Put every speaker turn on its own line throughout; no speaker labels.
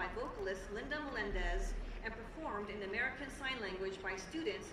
by vocalist Linda Melendez and performed in American Sign Language by students.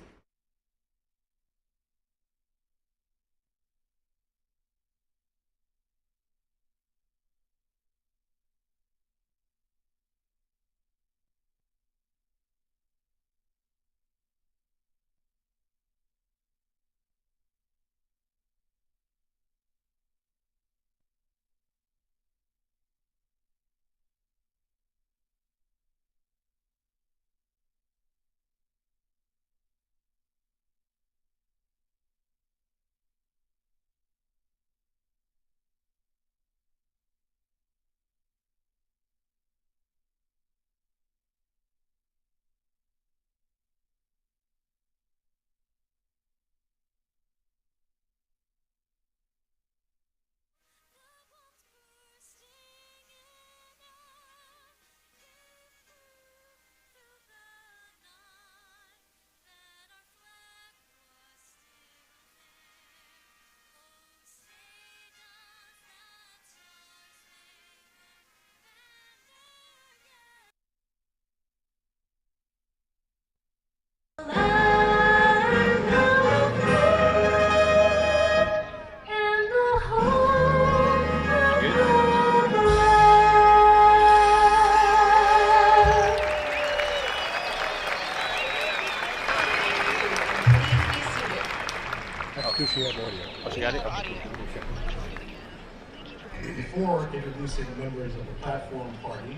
Before introducing members of the platform party,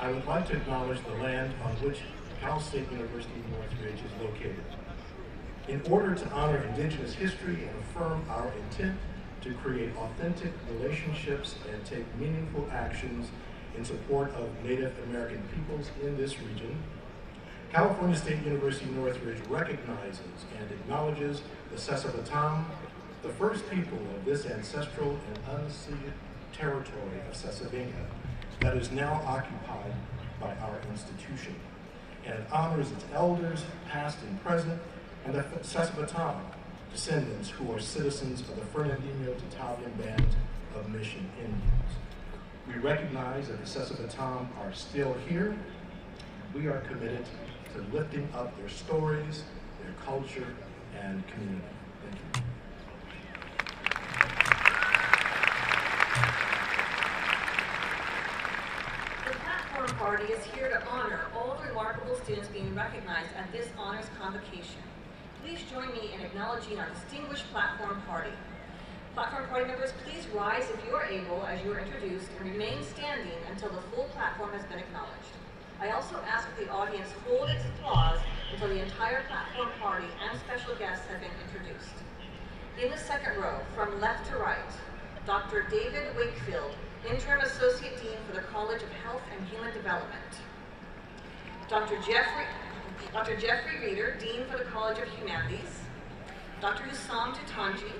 I would like to acknowledge the land on which Cal State University Northridge is located. In order to honor Indigenous history and affirm our intent to create authentic relationships and take meaningful actions in support of Native American peoples in this region, California State University Northridge recognizes and acknowledges the Sesavatam, the first people of this ancestral and unceded territory of Sesavina that is now occupied by our institution, and it honors its elders, past and present, and the Sesavatam descendants who are citizens of the Fernandino Tatavian Band of Mission Indians. We recognize that the Sesavatam are still here. We are committed to lifting up their stories, their culture, and community. Thank you.
Party is here to honor all the remarkable students being recognized at this honors convocation. Please join me in acknowledging our distinguished platform party. Platform party members, please rise if you are able as you are introduced and remain standing until the full platform has been acknowledged. I also ask that the audience hold its applause until the entire platform party and special guests have been introduced. In the second row, from left to right, Dr. David Wakefield, Interim Associate Dean for the College of Health and Human Development. Dr. Jeffrey Reeder, Dean for the College of Humanities. Dr. Hussam Tutanji,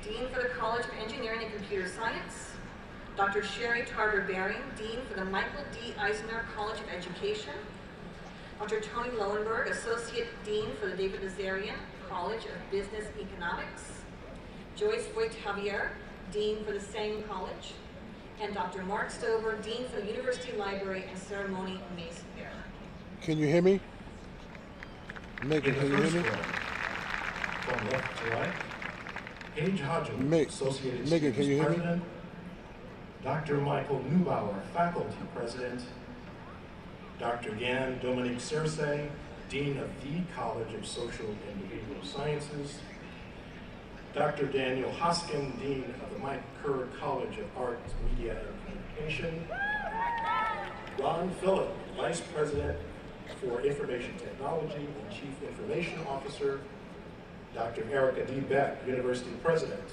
Dean for the College of Engineering and Computer Science. Dr. Sherry Tarver-Baring, Dean for the Michael D. Eisner College of Education. Dr. Tony Lowenberg, Associate Dean for the David Nazarian College of Business Economics. Joyce Voigt-Javier, Dean for the same college. And Dr. Mark Stover, Dean for the University Library and Ceremony Mason Bearer.
Can you hear me? Megan, can you hear me?
From left to right, Paige Hodgman, Associated
Megan, can you hear me?
President, Dr. Michael Neubauer, Faculty President, Dr. Gan Dominique Cersei, Dean of the College of Social and Behavioral Sciences, Dr. Daniel Hoskin, Dean of the Mike Kerr College of Arts, Media, and Communication, Ron Phillip, Vice President for Information Technology and Chief Information Officer, Dr. Erica D. Beck, University President,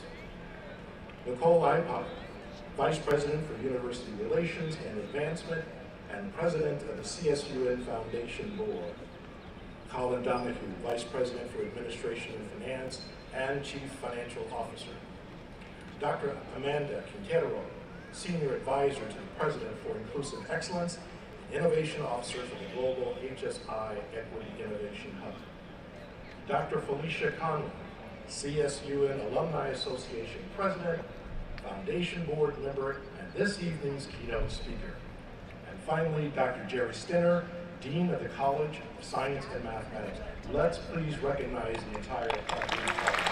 Nicole Ipot, Vice President for University Relations and Advancement and President of the CSUN Foundation Board, Colin Donahue, Vice President for Administration and Finance and Chief Financial Officer, Dr. Amanda Quintero, Senior Advisor to the President for Inclusive Excellence, Innovation Officer for the Global HSI Equity Innovation Hub, Dr. Felicia Conlon, CSUN Alumni Association President, Foundation Board Member, and this evening's keynote speaker. And finally, Dr. Jerry Stinner, Dean of the College of Science and Mathematics. Let's please recognize the entire faculty department.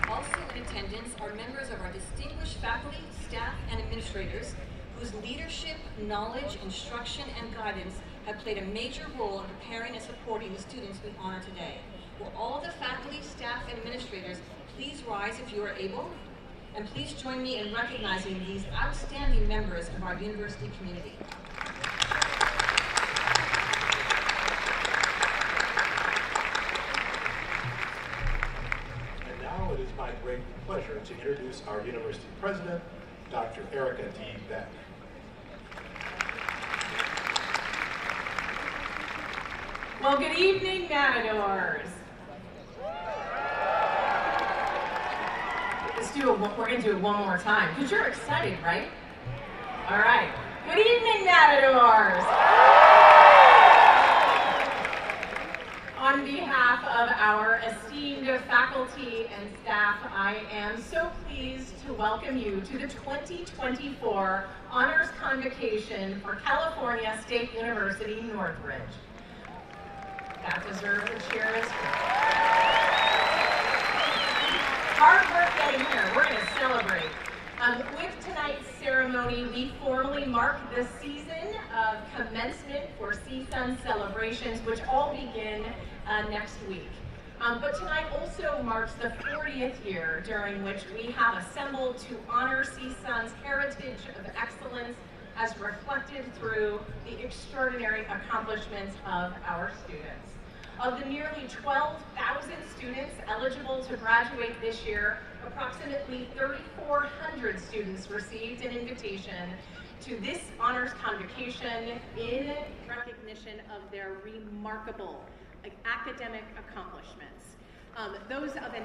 Also in attendance are members of our distinguished faculty, staff, and administrators whose leadership, knowledge, instruction, and guidance have played a major role in preparing and supporting the students we honor today. Will all of the faculty, staff, and administrators please rise if you are able? And please join me in recognizing these outstanding members of our university community.
And now it is my great pleasure to introduce our university president, Dr. Erica D. Beck.
Well, good evening, Matadors. We're going to do it one more time, because you're excited, right? All right. Good evening, Matadors. On behalf of our esteemed faculty and staff, I am so pleased to welcome you to the 2024 Honors Convocation for California State University, Northridge. That deserves a cheer as well. Hard work getting here. We're going to celebrate. With tonight's ceremony, we formally mark the season of commencement for CSUN celebrations, which all begin next week. But tonight also marks the 40th year during which we have assembled to honor CSUN's heritage of excellence as reflected through the extraordinary accomplishments of our students. Of the nearly 12,000 students eligible to graduate this year, approximately 3,400 students received an invitation to this honors convocation in recognition of their remarkable academic accomplishments. Those of an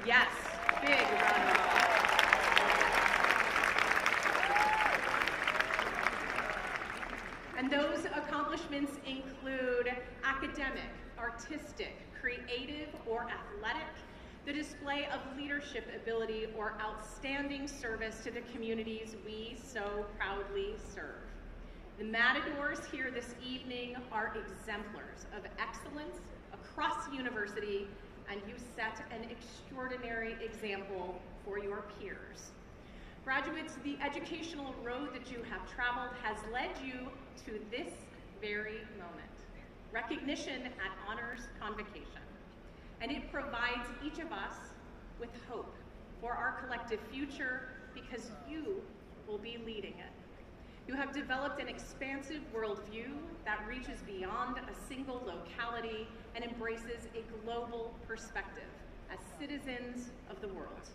yes, big round of applause. And those accomplishments include academic, artistic, creative, or athletic, the display of leadership ability, or outstanding service to the communities we so proudly serve. The Matadors here this evening are exemplars of excellence across the university, and you set an extraordinary example for your peers. Graduates, the educational road that you have traveled has led you to this very moment. Recognition at Honors Convocation. And it provides each of us with hope for our collective future because you will be leading it. You have developed an expansive worldview that reaches beyond a single locality and embraces a global perspective as citizens of the world.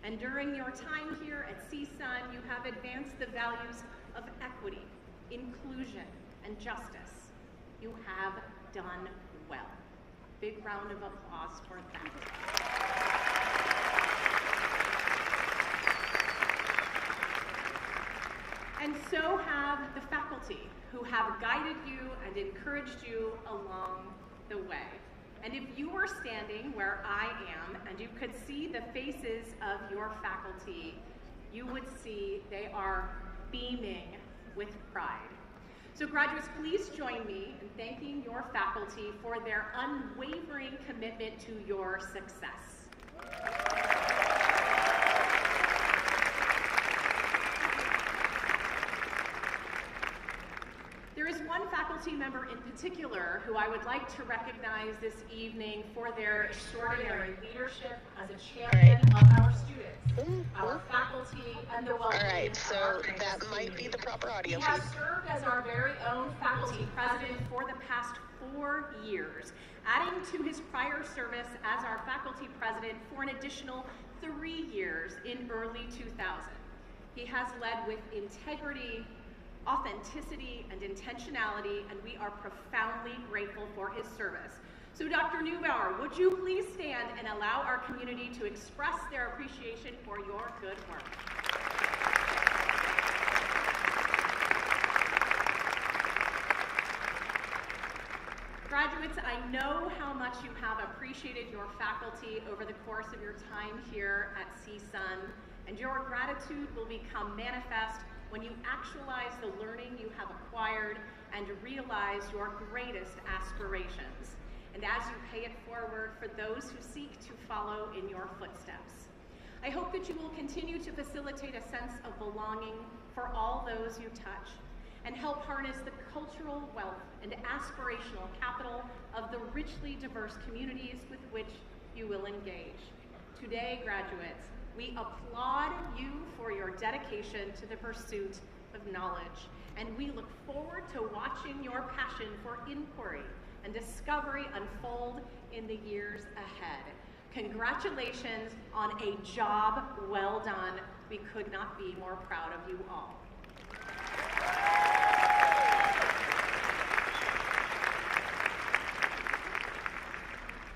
And during your time here at CSUN, you have advanced the values of equity, inclusion, and justice. You have done well. Big round of applause for that. And so have the faculty who have guided you and encouraged you along the way. And if you were standing where I am and you could see the faces of your faculty, you would see they are beaming with pride. So graduates, please join me in thanking your faculty for their unwavering commitment to your success. There is one faculty member in particular who I would like to recognize this evening for their extraordinary leadership as a champion of our students, our faculty, and the well-being.
All right, so that might be the proper audio.
He has served as our very own faculty president for the past 4 years, adding to his prior service as our faculty president for an additional 3 years in early 2000. He has led with integrity, authenticity, and intentionality, and we are profoundly grateful for his service. So Dr. Neubauer, would you please stand and allow our community to express their appreciation for your good work. Graduates, I know how much you have appreciated your faculty over the course of your time here at CSUN, and your gratitude will become manifest when you actualize the learning you have acquired and realize your greatest aspirations, and as you pay it forward for those who seek to follow in your footsteps. I hope that you will continue to facilitate a sense of belonging for all those you touch, and help harness the cultural wealth and aspirational capital of the richly diverse communities with which you will engage. Today, graduates, we applaud you for your dedication to the pursuit of knowledge, and we look forward to watching your passion for inquiry and discovery unfold in the years ahead. Congratulations on a job well done. We could not be more proud of you all.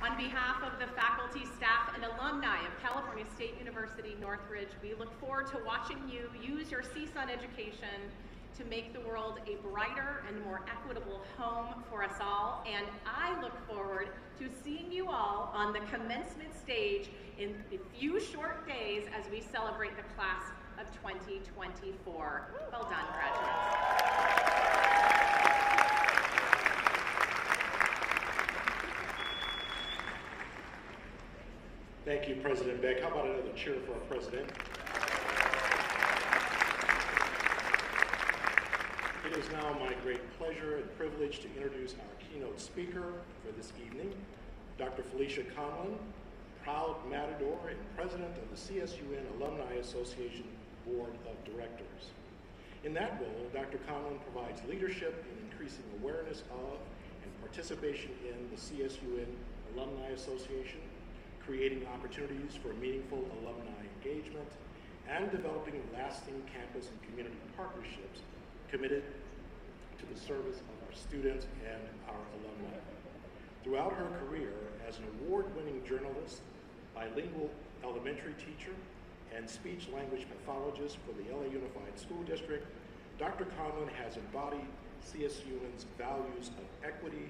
On behalf of the faculty, staff, and alumni of California State University, Northridge, we look forward to watching you use your CSUN education to make the world a brighter and more equitable home for us all, and I look forward to seeing you all on the commencement stage in a few short days as we celebrate the class of 2024. Well done, graduates.
Thank you, President Beck. How about another cheer for our president? It is now my great pleasure and privilege to introduce our keynote speaker for this evening, Dr. Felicia Conlon, proud matador and president of the CSUN Alumni Association Board of Directors. In that role, Dr. Conlon provides leadership in increasing awareness of and participation in the CSUN Alumni Association, creating opportunities for meaningful alumni engagement, and developing lasting campus and community partnerships committed to the service of our students and our alumni. Throughout her career as an award-winning journalist, bilingual elementary teacher, and speech-language pathologist for the LA Unified School District, Dr. Conlon has embodied CSUN's values of equity,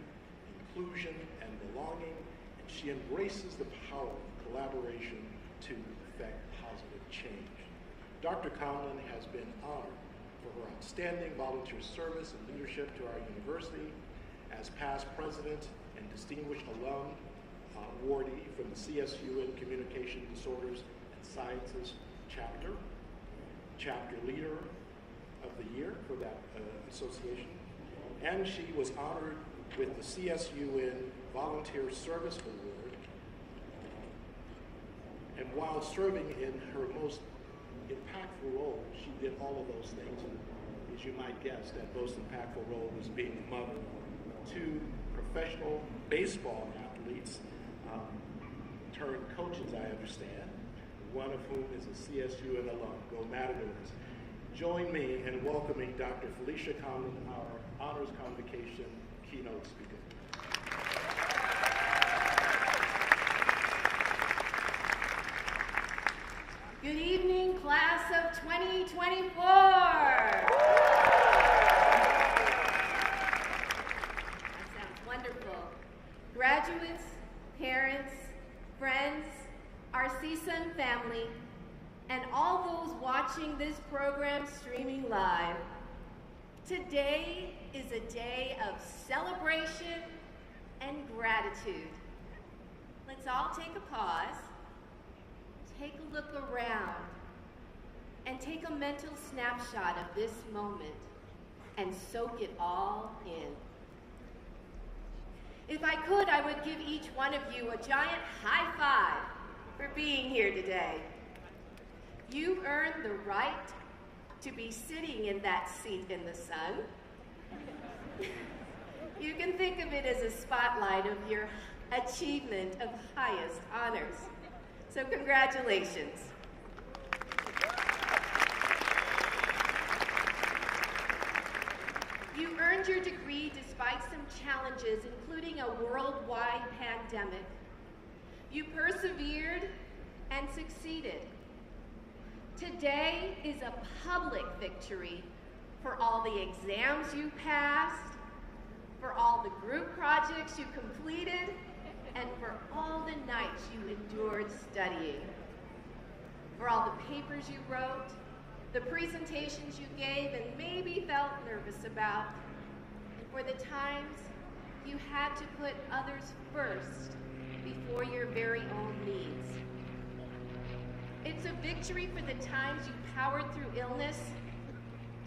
inclusion, and belonging, and she embraces the power of collaboration to effect positive change. Dr. Conlon has been honored for her outstanding volunteer service and leadership to our university as past president and distinguished alum awardee from the CSUN Communication Disorders and Sciences chapter leader of the year for that association, and she was honored with the CSUN Volunteer Service Award. And while serving in her most impactful role, she did all of those things. And as you might guess, that most impactful role was being a mother of two professional baseball athletes, turned coaches, I understand, one of whom is a CSUN alum. Go Matadors. Join me in welcoming Dr. Felicia Conlon, our Honors Convocation keynote speaker.
Good evening, class of 2024. That sounds wonderful. Graduates, parents, friends, our CSUN family, and all those watching this program streaming live. Today is a day of celebration and gratitude. Let's all take a pause, take a look around, and take a mental snapshot of this moment and soak it all in. If I could, I would give each one of you a giant high five for being here today. You've earned the right to be sitting in that seat in the sun. You can think of it as a spotlight of your achievement of highest honors. So congratulations. You earned your degree despite some challenges, including a worldwide pandemic. You persevered and succeeded. Today is a public victory for all the exams you passed, for all the group projects you completed, and for all the nights you endured studying. For all the papers you wrote, the presentations you gave and maybe felt nervous about, and for the times you had to put others first before your very own needs. It's a victory for the times you powered through illness,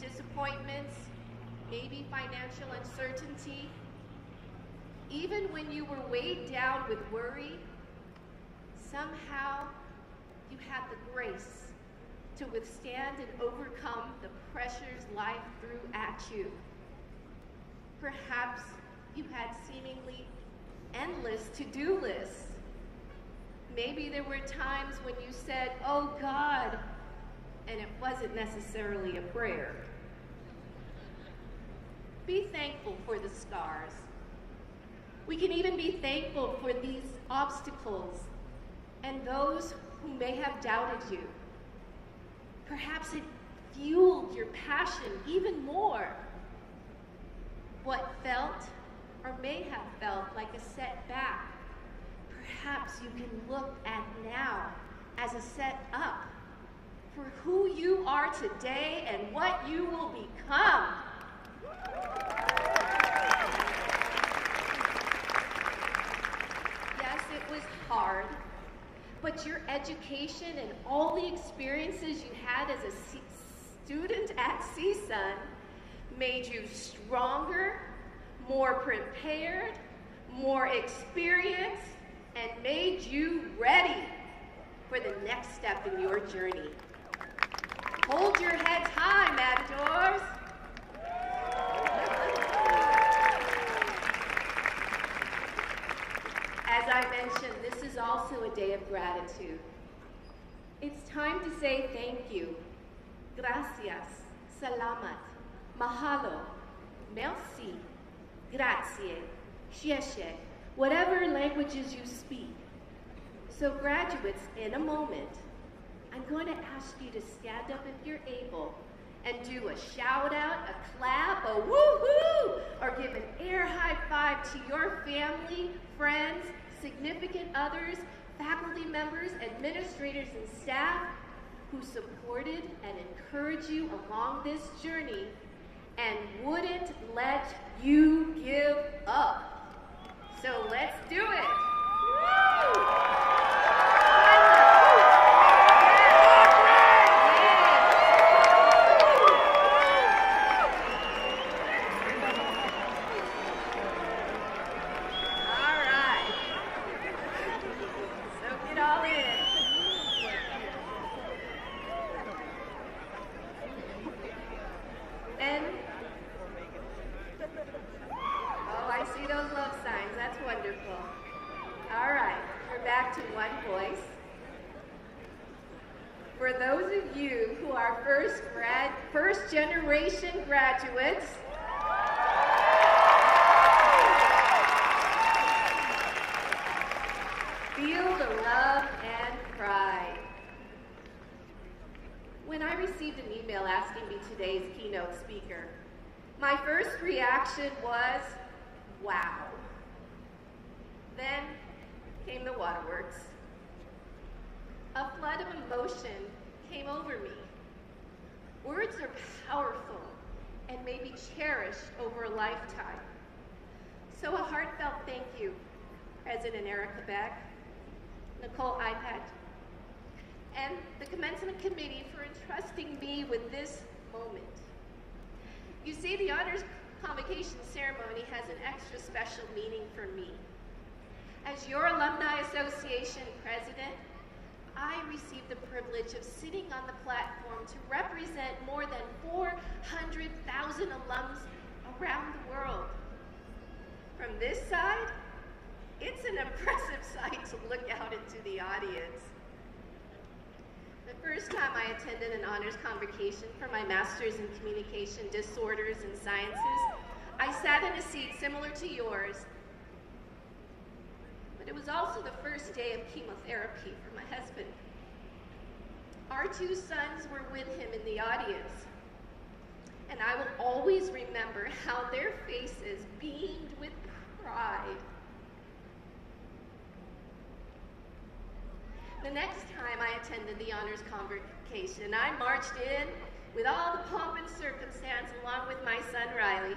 disappointments, maybe financial uncertainty. Even when you were weighed down with worry, somehow you had the grace to withstand and overcome the pressures life threw at you. Perhaps you had seemingly endless to-do lists. Maybe there were times when you said, "Oh God," and it wasn't necessarily a prayer. Be thankful for the scars. We can even be thankful for these obstacles and those who may have doubted you. Perhaps it fueled your passion even more. What felt or may have felt like a setback, perhaps you can look at now as a set up for who you are today and what you will become. Yes, it was hard, but your education and all the experiences you had as a student at CSUN made you stronger, more prepared, more experienced, and made you ready for the next step in your journey. Hold your heads high, Matadors. As I mentioned, this is also a day of gratitude. It's time to say thank you. Gracias, salamat, mahalo, merci, grazie, sheshe, whatever languages you speak. So graduates, in a moment, I'm going to ask you to stand up if you're able and do a shout out, a clap, a woohoo, or give an air high five to your family, friends, significant others, faculty members, administrators, and staff who supported and encouraged you along this journey and wouldn't let you give up. So let's do it. Woo! First generation graduates, feel the love and pride. When I received an email asking me today's keynote speaker, my first reaction was, wow. Then came the waterworks. A flood of emotion came over me. Words are powerful and may be cherished over a lifetime. So a heartfelt thank you, President Erica Beck, Nicole Ipet, and the Commencement Committee for entrusting me with this moment. You see, the Honors Convocation ceremony has an extra special meaning for me. As your Alumni Association President, I received the privilege of sitting on the platform to represent more than 400,000 alums around the world. From this side, it's an impressive sight to look out into the audience. The first time I attended an honors convocation for my master's in communication disorders and sciences, I sat in a seat similar to yours. It was also the first day of chemotherapy for my husband. Our two sons were with him in the audience. and I will always remember how their faces beamed with pride. The next time I attended the Honors Convocation, I marched in with all the pomp and circumstance along with my son Riley.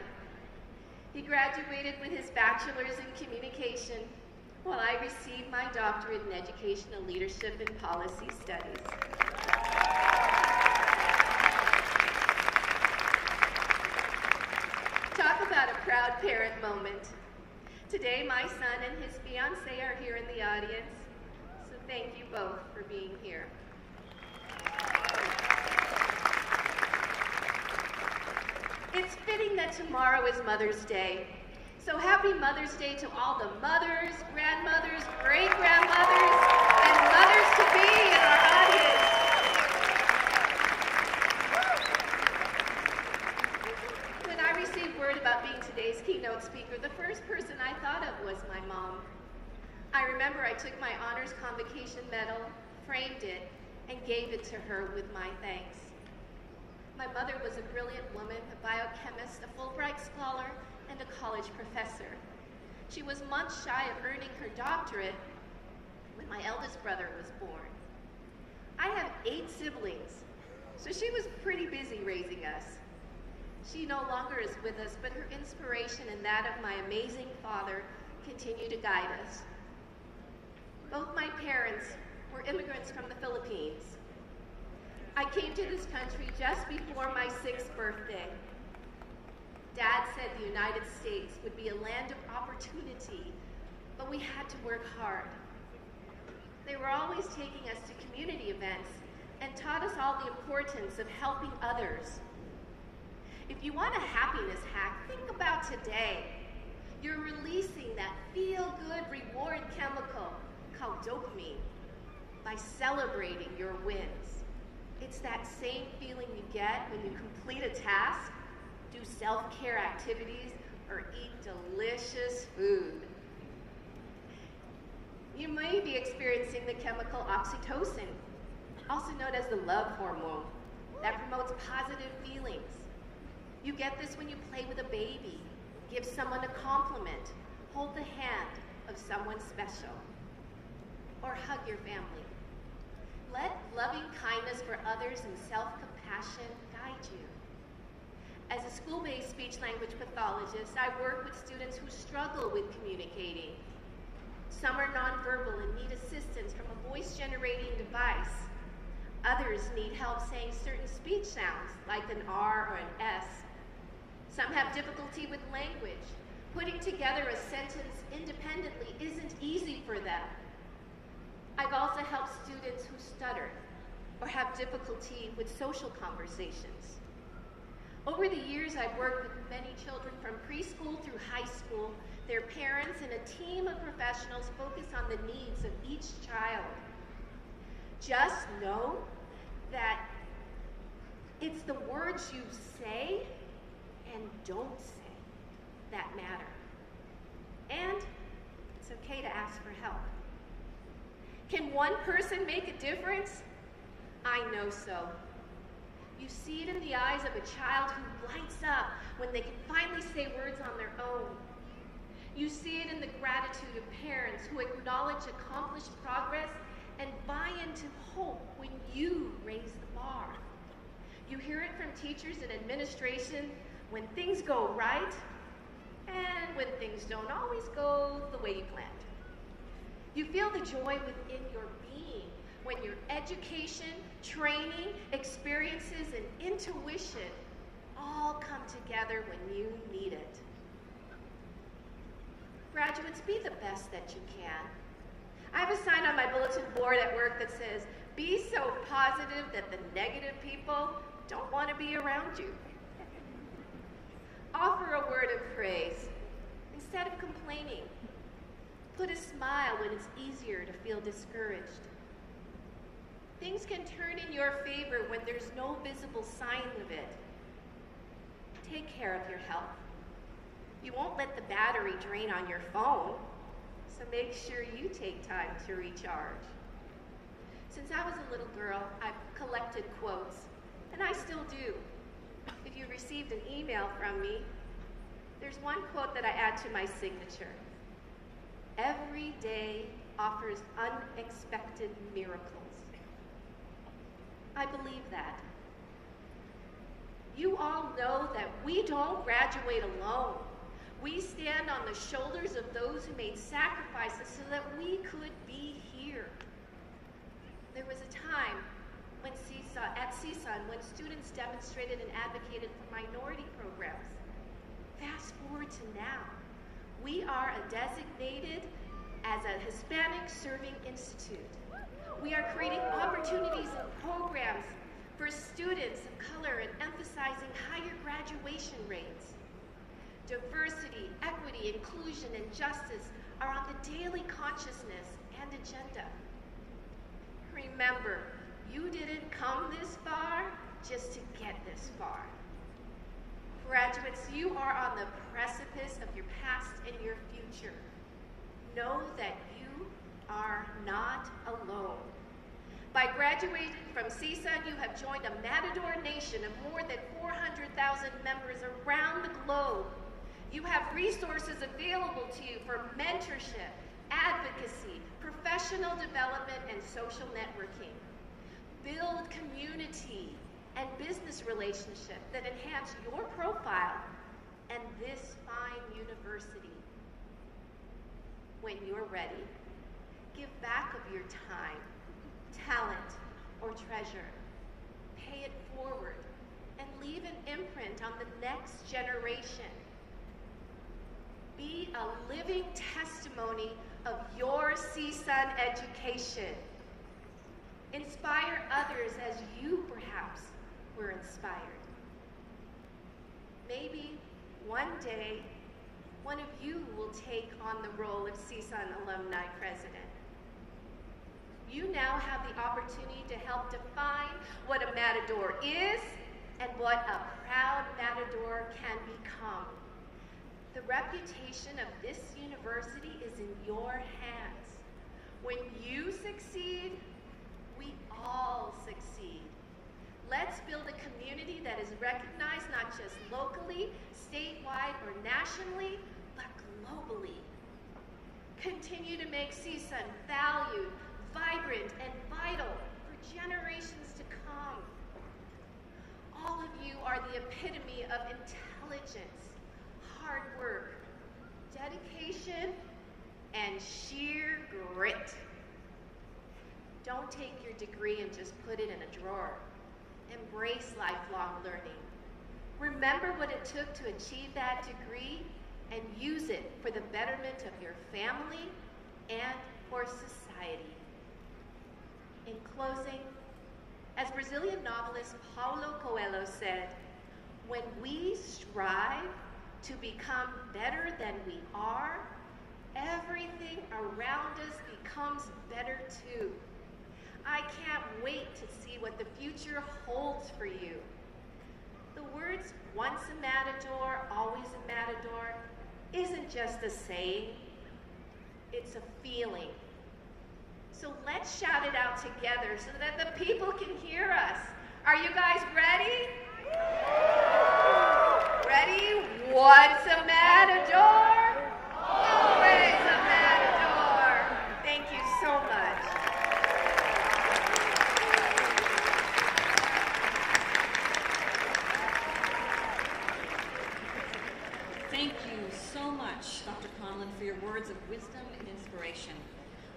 He graduated with his bachelor's in communication, while I received my doctorate in educational leadership and policy studies. Talk about a proud parent moment. Today, my son and his fiancée are here in the audience, so thank you both for being here. It's fitting that tomorrow is Mother's Day. So happy Mother's Day to all the mothers, grandmothers, great-grandmothers, and mothers-to-be in our audience. When I received word about being today's keynote speaker, the first person I thought of was my mom. I remember I took my Honors Convocation medal, framed it, and gave it to her with my thanks. My mother was a brilliant woman, a biochemist, a Fulbright scholar, and a college professor. She was months shy of earning her doctorate when my eldest brother was born. I have 8 siblings, so she was pretty busy raising us. She no longer is with us, but her inspiration and that of my amazing father continue to guide us. Both my parents were immigrants from the Philippines. I came to this country just before my 6th birthday. Dad said the United States would be a land of opportunity, but we had to work hard. They were always taking us to community events and taught us all the importance of helping others. If you want a happiness hack, think about today. You're releasing that feel-good reward chemical called dopamine by celebrating your wins. It's that same feeling you get when you complete a task, do self-care activities, or eat delicious food. You may be experiencing the chemical oxytocin, also known as the love hormone, that promotes positive feelings. You get this when you play with a baby, give someone a compliment, hold the hand of someone special, or hug your family. Let loving kindness for others and self-compassion guide you. As a school-based speech-language pathologist, I work with students who struggle with communicating. Some are nonverbal and need assistance from a voice-generating device. Others need help saying certain speech sounds, like an R or an S. Some have difficulty with language. Putting together a sentence independently isn't easy for them. I've also helped students who stutter or have difficulty with social conversations. Over the years, I've worked with many children from preschool through high school, their parents, and a team of professionals focused on the needs of each child. Just know that it's the words you say and don't say that matter. And it's okay to ask for help. Can one person make a difference? I know so. You see it in the eyes of a child who lights up when they can finally say words on their own. You see it in the gratitude of parents who acknowledge accomplished progress and buy into hope when you raise the bar. You hear it from teachers and administration when things go right and when things don't always go the way you planned. You feel the joy within your being when your education, training, experiences, and intuition all come together when you need it. Graduates, be the best that you can. I have a sign on my bulletin board at work that says, "Be so positive that the negative people don't want to be around you." Offer a word of praise instead of complaining. Put a smile when it's easier to feel discouraged. Things can turn in your favor when there's no visible sign of it. Take care of your health. You won't let the battery drain on your phone, so make sure you take time to recharge. Since I was a little girl, I've collected quotes, and I still do. if you received an email from me, there's one quote that I add to my signature. Every day offers unexpected miracles. I believe that. You all know that we don't graduate alone. We stand on the shoulders of those who made sacrifices so that we could be here. There was a time when at CSUN when students demonstrated and advocated for minority programs. Fast forward to now. We are designated as a Hispanic Serving Institute. We are creating opportunities and programs for students of color and emphasizing higher graduation rates. Diversity, equity, inclusion, and justice are on the daily consciousness and agenda. Remember, you didn't come this far just to get this far. Graduates, you are on the precipice of your past and your future. Know that you are not alone. By graduating from CSUN, you have joined a Matador nation of more than 400,000 members around the globe. You have resources available to you for mentorship, advocacy, professional development, and social networking. Build community and business relationships that enhance your profile and this fine university. When you're ready, give back of your time, talent, or treasure. Pay it forward and leave an imprint on the next generation. Be a living testimony of your CSUN education. Inspire others as you perhaps were inspired. Maybe one day, one of you will take on the role of CSUN Alumni President. You now have the opportunity to help define what a Matador is and what a proud Matador can become. The reputation of this university is in your hands. When you succeed, we all succeed. Let's build a community that is recognized not just locally, statewide, or nationally, but globally. Continue to make CSUN valued, vibrant, and vital for generations to come. All of you are the epitome of intelligence, hard work, dedication, and sheer grit. Don't take your degree and just put it in a drawer. Embrace lifelong learning. Remember what it took to achieve that degree and use it for the betterment of your family and for society. In closing, as Brazilian novelist Paulo Coelho said, when we strive to become better than we are, everything around us becomes better too. I can't wait to see what the future holds for you. The words, once a Matador, always a Matador, isn't just a saying, it's a feeling. So let's shout it out together so that the people can hear us. Are you guys ready? Ready? Once a Matador, always a Matador. Thank you so much.
Thank you so much, Dr. Conlon, for your words of wisdom and inspiration.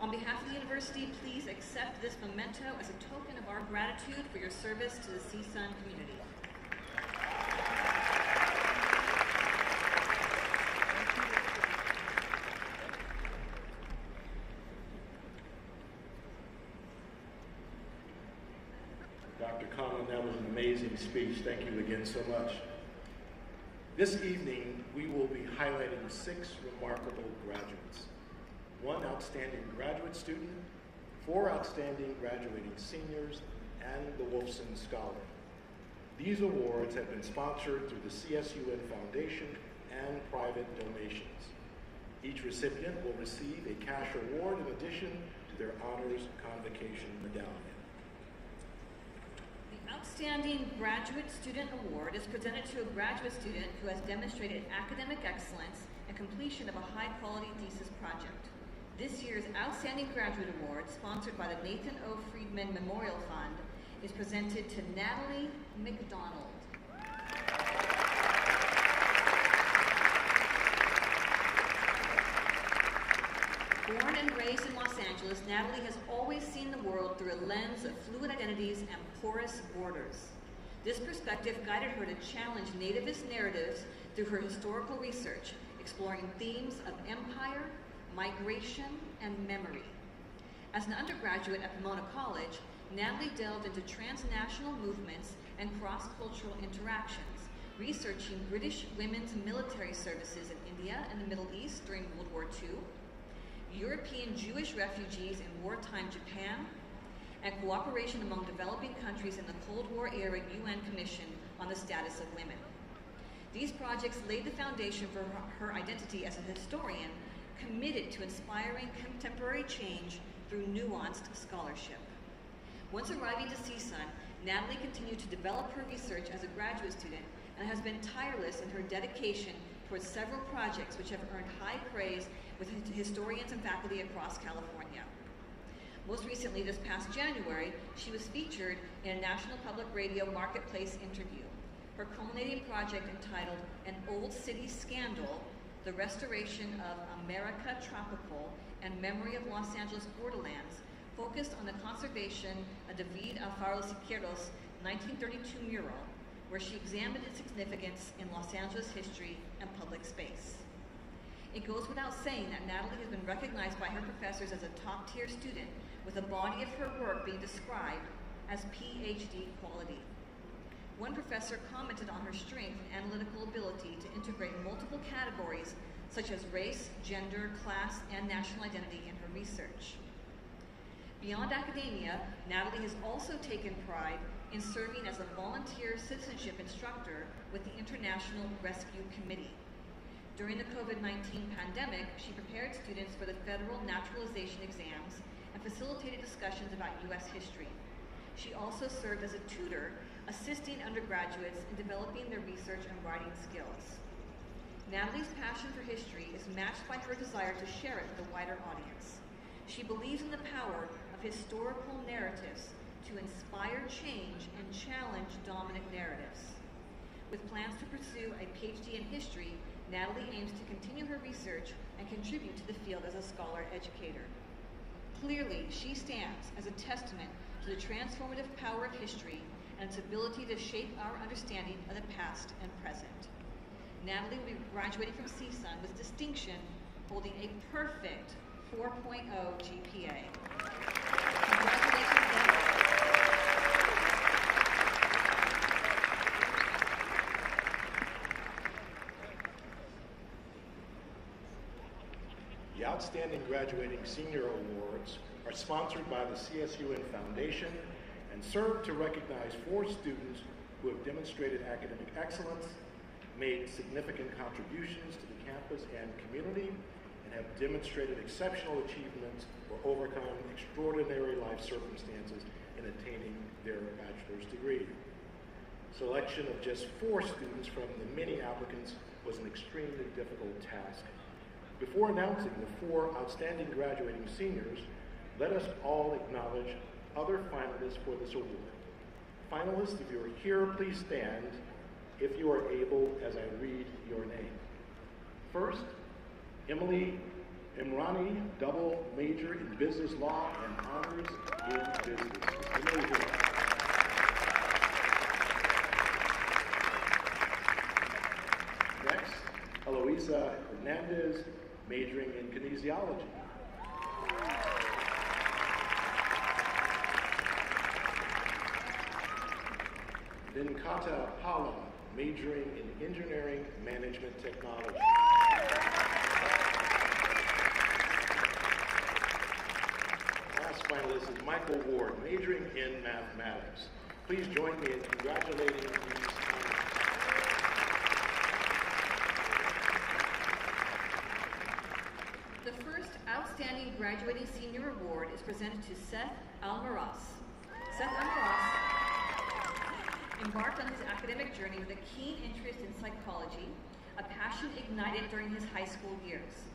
On behalf of the university, please accept this memento as a token of our gratitude for your service to the CSUN community.
Dr. Conlon, that was an amazing speech. Thank you again so much. This evening, we will be highlighting 6 remarkable graduates. 1 outstanding graduate student, 4 outstanding graduating seniors, and the Wolfson Scholar. These awards have been sponsored through the CSUN Foundation and private donations. Each recipient will receive a cash award in addition to their honors convocation medallion.
The Outstanding Graduate Student Award is presented to a graduate student who has demonstrated academic excellence and completion of a high-quality thesis project. This year's Outstanding Graduate Award, sponsored by the Nathan O. Friedman Memorial Fund, is presented to Natalie McDonald. Born and raised in Los Angeles, Natalie has always seen the world through a lens of fluid identities and porous borders. This perspective guided her to challenge nativist narratives through her historical research, exploring themes of empire, migration, and memory. As an undergraduate at Pomona College, Natalie delved into transnational movements and cross-cultural interactions, researching British women's military services in India and the Middle East during World War II, European Jewish refugees in wartime Japan, and cooperation among developing countries in the Cold War era UN Commission on the Status of Women. These projects laid the foundation for her identity as a historian committed to inspiring contemporary change through nuanced scholarship. Once arriving to CSUN, Natalie continued to develop her research as a graduate student and has been tireless in her dedication towards several projects which have earned high praise with historians and faculty across California. Most recently, this past January, she was featured in a National Public Radio Marketplace interview. Her culminating project, entitled An Old City Scandal, The Restoration of America Tropical and Memory of Los Angeles Borderlands, focused on the conservation of David Alfaro Siqueiros' 1932 mural, where she examined its significance in Los Angeles history and public space. It goes without saying that Natalie has been recognized by her professors as a top-tier student, with a body of her work being described as PhD quality. One professor commented on her strength and analytical ability to integrate multiple categories such as race, gender, class, and national identity in her research. Beyond academia, Natalie has also taken pride in serving as a volunteer citizenship instructor with the International Rescue Committee. During the COVID-19 pandemic, she prepared students for the federal naturalization exams and facilitated discussions about U.S. history. She also served as a tutor, assisting undergraduates in developing their research and writing skills. Natalie's passion for history is matched by her desire to share it with a wider audience. She believes in the power of historical narratives to inspire change and challenge dominant narratives. With plans to pursue a PhD in history, Natalie aims to continue her research and contribute to the field as a scholar-educator. Clearly, she stands as a testament to the transformative power of history and its ability to shape our understanding of the past and present. Natalie will be graduating from CSUN with distinction, holding a perfect 4.0 GPA. Congratulations, Natalie.
The Outstanding Graduating Senior Awards are sponsored by the CSUN Foundation and serve to recognize 4 students who have demonstrated academic excellence, made significant contributions to the campus and community, and have demonstrated exceptional achievements or overcome extraordinary life circumstances in attaining their bachelor's degree. Selection of just 4 students from the many applicants was an extremely difficult task. Before announcing the 4 outstanding graduating seniors, let us all acknowledge other finalists for this award. Finalists, if you are here, please stand if you are able as I read your name. First, Emily Imrani, double major in business law and honors in business. Emily here. Next, Eloisa Hernandez, majoring in kinesiology. Venkata Pala, majoring in engineering management technology. Last finalist is Michael Ward, majoring in mathematics. Please join me in congratulating these finalists.
The first Outstanding Graduating Senior Award is presented to Seth Almaraz. Seth Almaraz embarked on his academic journey with a keen interest in psychology, a passion ignited during his high school years.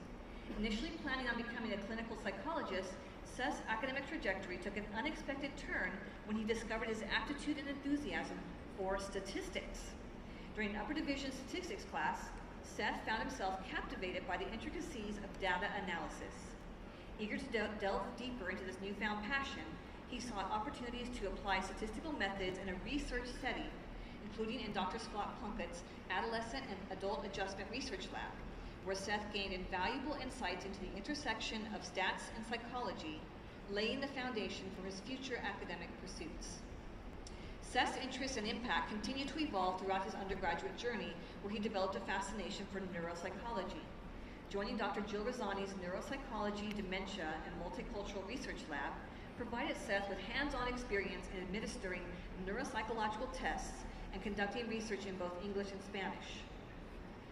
Initially planning on becoming a clinical psychologist, Seth's academic trajectory took an unexpected turn when he discovered his aptitude and enthusiasm for statistics. During an upper division statistics class, Seth found himself captivated by the intricacies of data analysis. Eager to delve deeper into this newfound passion, he sought opportunities to apply statistical methods in a research setting, including in Dr. Scott Plunkett's Adolescent and Adult Adjustment Research Lab, where Seth gained invaluable insights into the intersection of stats and psychology, laying the foundation for his future academic pursuits. Seth's interest and impact continued to evolve throughout his undergraduate journey, where he developed a fascination for neuropsychology. Joining Dr. Jill Rosani's Neuropsychology, Dementia, and Multicultural Research Lab provided Seth with hands-on experience in administering neuropsychological tests and conducting research in both English and Spanish.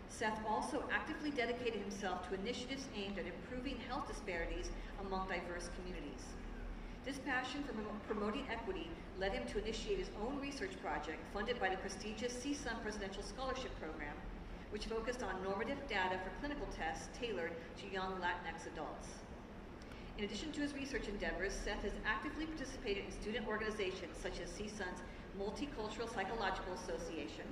Seth also actively dedicated himself to initiatives aimed at improving health disparities among diverse communities. This passion for promoting equity led him to initiate his own research project funded by the prestigious CSUN Presidential Scholarship Program, which focused on normative data for clinical tests tailored to young Latinx adults. In addition to his research endeavors, Seth has actively participated in student organizations such as CSUN's Multicultural Psychological Association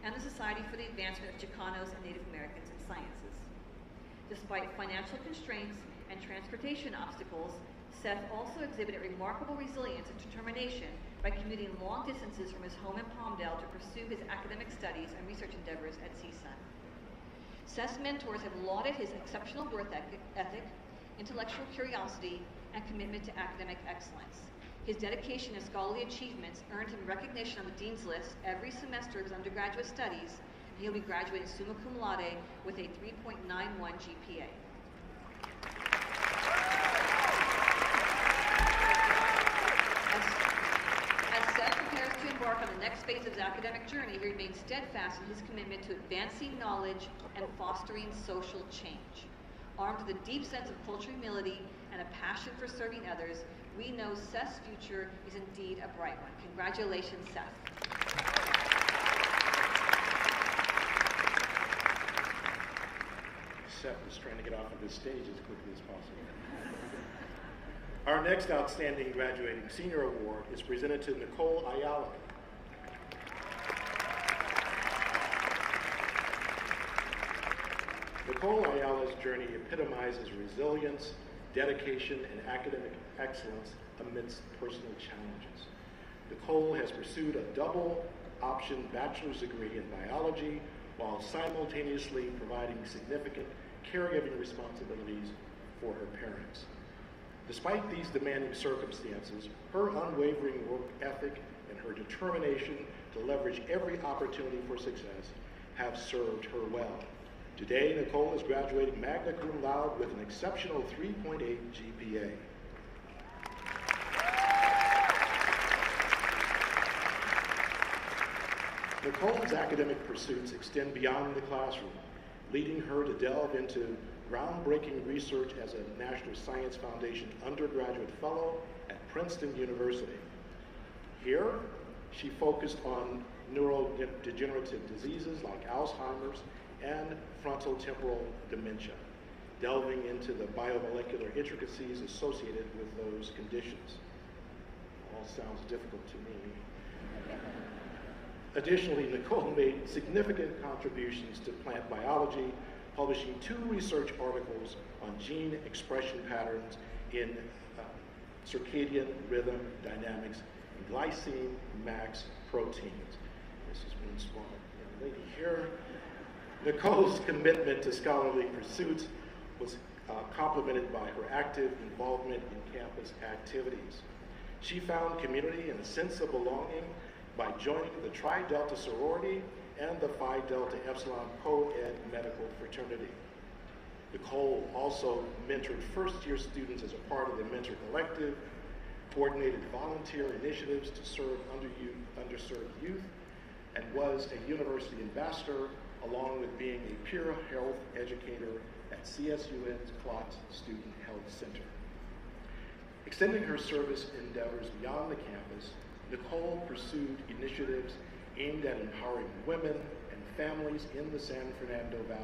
and the Society for the Advancement of Chicanos and Native Americans in Sciences. Despite financial constraints and transportation obstacles, Seth also exhibited remarkable resilience and determination by commuting long distances from his home in Palmdale to pursue his academic studies and research endeavors at CSUN. Seth's mentors have lauded his exceptional work ethic, intellectual curiosity, and commitment to academic excellence. His dedication and scholarly achievements earned him recognition on the Dean's List every semester of his undergraduate studies, and he'll be graduating summa cum laude with a 3.91 GPA. As Seth prepares to embark on the next phase of his academic journey, he remains steadfast in his commitment to advancing knowledge and fostering social change. Armed with a deep sense of cultural humility and a passion for serving others, we know Seth's future is indeed a bright one. Congratulations, Seth.
Seth is trying to get off of this stage as quickly as possible. Our next outstanding graduating senior award is presented to Nicole Ayala. Nicole Ayala's journey epitomizes resilience, dedication, and academic excellence amidst personal challenges. Nicole has pursued a double option bachelor's degree in biology while simultaneously providing significant caregiving responsibilities for her parents. Despite these demanding circumstances, her unwavering work ethic and her determination to leverage every opportunity for success have served her well. Today, Nicole is graduating magna cum laude with an exceptional 3.8 GPA. Nicole's academic pursuits extend beyond the classroom, leading her to delve into groundbreaking research as a National Science Foundation undergraduate fellow at Princeton University. Here, she focused on neurodegenerative diseases like Alzheimer's and frontotemporal dementia, delving into the biomolecular intricacies associated with those conditions. All sounds difficult to me. Additionally, Nicole made significant contributions to plant biology, publishing 2 research articles on gene expression patterns in circadian rhythm dynamics and glycine max proteins. This is one small young lady here. Nicole's commitment to scholarly pursuits was complemented by her active involvement in campus activities. She found community and a sense of belonging by joining the Tri Delta sorority and the Phi Delta Epsilon co-ed medical fraternity. Nicole also mentored first-year students as a part of the Mentor Collective, coordinated volunteer initiatives to serve underserved youth, and was a university ambassador, along with being a peer health educator at CSUN's Klotz Student Health Center. Extending her service endeavors beyond the campus, Nicole pursued initiatives aimed at empowering women and families in the San Fernando Valley.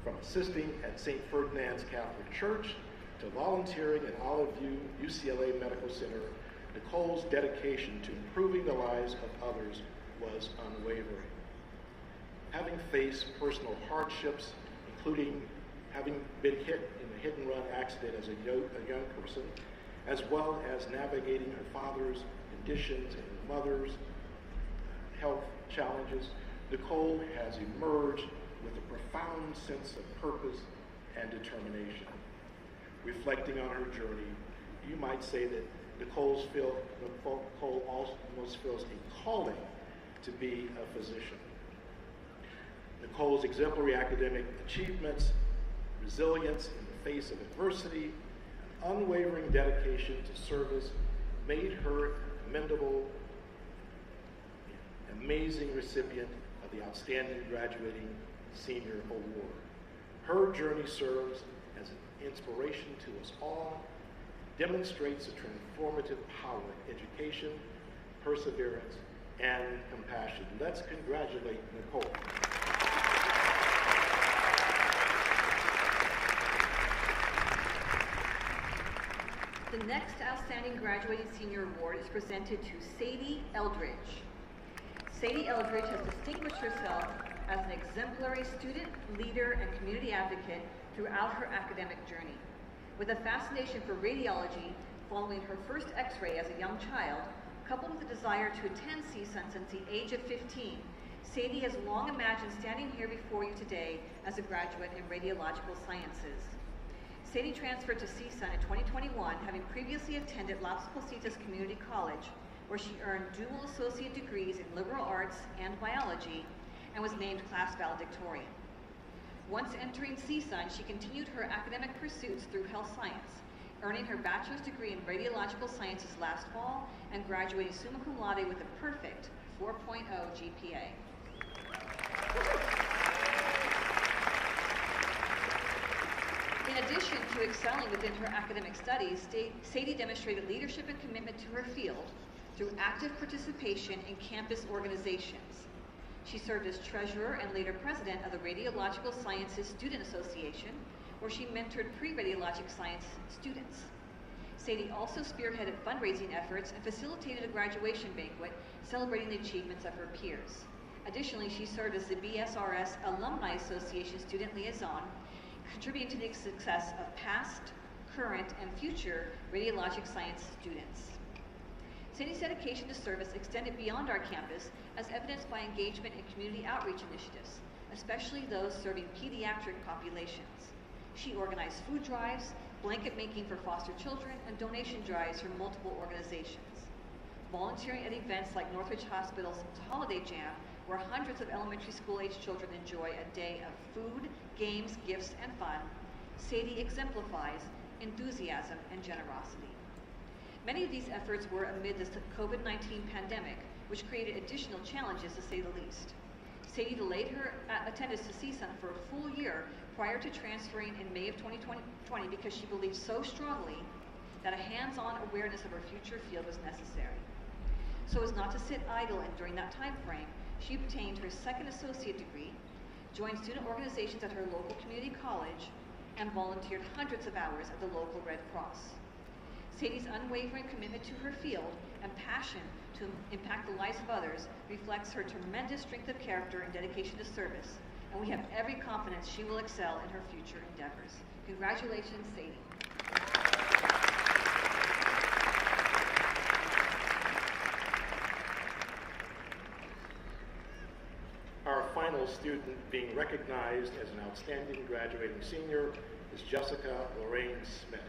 From assisting at St. Ferdinand's Catholic Church to volunteering at Olive View UCLA Medical Center, Nicole's dedication to improving the lives of others was unwavering. Having faced personal hardships, including having been hit in a hit-and-run accident as a young person, as well as navigating her father's conditions and her mother's health challenges, Nicole has emerged with a profound sense of purpose and determination. Reflecting on her journey, you might say that Nicole almost feels a calling to be a physician. Nicole's exemplary academic achievements, resilience in the face of adversity, and unwavering dedication to service made her a commendable, amazing recipient of the Outstanding Graduating Senior Award. Her journey serves as an inspiration to us all, demonstrates the transformative power of education, perseverance, and compassion. Let's congratulate Nicole.
The next Outstanding Graduating Senior Award is presented to Sadie Eldridge. Sadie Eldridge has distinguished herself as an exemplary student, leader, and community advocate throughout her academic journey. With a fascination for radiology following her first x-ray as a young child, coupled with a desire to attend CSUN since the age of 15, Sadie has long imagined standing here before you today as a graduate in radiological sciences. Sadie transferred to CSUN in 2021, having previously attended Las Positas Community College, where she earned dual associate degrees in liberal arts and biology and was named class valedictorian. Once entering CSUN, she continued her academic pursuits through health science, earning her bachelor's degree in radiological sciences last fall and graduating summa cum laude with a perfect 4.0 GPA. In addition to excelling within her academic studies, Sadie demonstrated leadership and commitment to her field through active participation in campus organizations. She served as treasurer and later president of the Radiological Sciences Student Association, where she mentored pre-radiologic science students. Sadie also spearheaded fundraising efforts and facilitated a graduation banquet celebrating the achievements of her peers. Additionally, she served as the BSRS Alumni Association student liaison, contributing to the success of past, current, and future radiologic science students. Sadie's dedication to service extended beyond our campus, as evidenced by engagement in community outreach initiatives, especially those serving pediatric populations. She organized food drives, blanket making for foster children, and donation drives for multiple organizations. Volunteering at events like Northridge Hospital's Holiday Jam, where hundreds of elementary school-age children enjoy a day of food, games, gifts, and fun, Sadie exemplifies enthusiasm and generosity. Many of these efforts were amid the COVID-19 pandemic, which created additional challenges to say the least. Sadie delayed her attendance to CSUN for a full year prior to transferring in May of 2020 because she believed so strongly that a hands-on awareness of her future field was necessary. So as not to sit idle, and during that time frame, she obtained her second associate degree, joined student organizations at her local community college, and volunteered hundreds of hours at the local Red Cross. Sadie's unwavering commitment to her field and passion to impact the lives of others reflects her tremendous strength of character and dedication to service, and we have every confidence she will excel in her future endeavors. Congratulations, Sadie.
Our final student being recognized as an outstanding graduating senior is Jessica Lorraine Smith.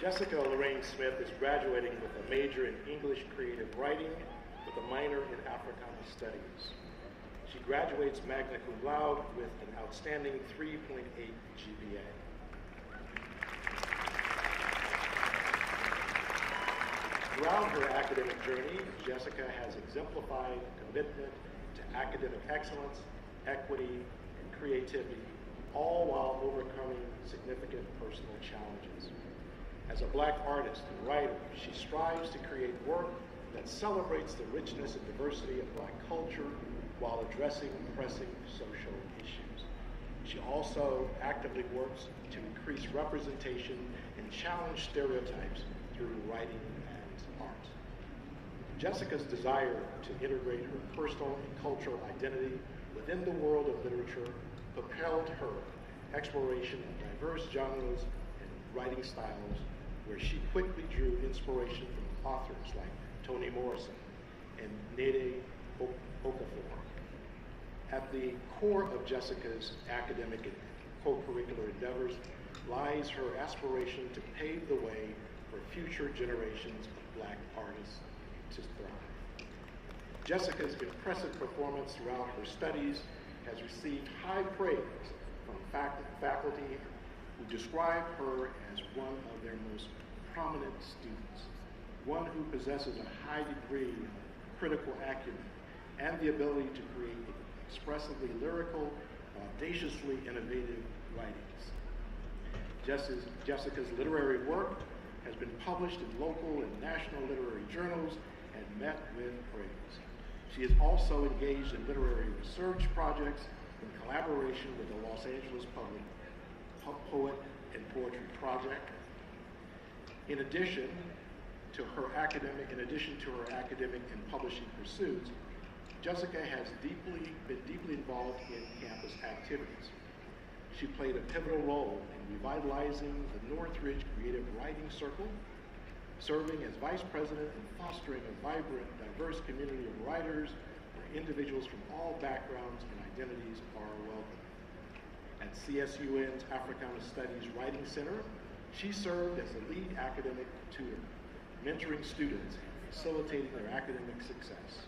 Jessica Lorraine Smith is graduating with a major in English creative writing with a minor in Africana studies. She graduates magna cum laude with an outstanding 3.8 GPA. Throughout her academic journey, Jessica has exemplified commitment to academic excellence, equity, and creativity, all while overcoming significant personal challenges.
As a Black artist and writer, she strives to create work that celebrates the richness and diversity of Black culture while addressing pressing social issues. She also actively works to increase representation and challenge stereotypes through writing and art. Jessica's desire to integrate her personal and cultural identity within the world of literature propelled her exploration of diverse genres and writing styles, where she quickly drew inspiration from authors like Toni Morrison and Nnedi Okorafor. At the core of Jessica's academic and co-curricular endeavors lies her aspiration to pave the way for future generations of Black artists to thrive. Jessica's impressive performance throughout her studies has received high praise from faculty who describe her as one of their most prominent students, one who possesses a high degree of critical acumen and the ability to create expressively lyrical, audaciously innovative writings. Jessica's literary work has been published in local and national literary journals and met with praise. She is also engaged in literary research projects in collaboration with the Los Angeles Public Poet and Poetry Project. In addition to her academic and publishing pursuits, Jessica has been deeply involved in campus activities. She played a pivotal role in revitalizing the Northridge Creative Writing Circle, serving as vice president and fostering a vibrant, diverse community of writers where individuals from all backgrounds and identities are welcome. At CSUN's Africana Studies Writing Center, she served as the lead academic tutor, mentoring students and facilitating their academic success.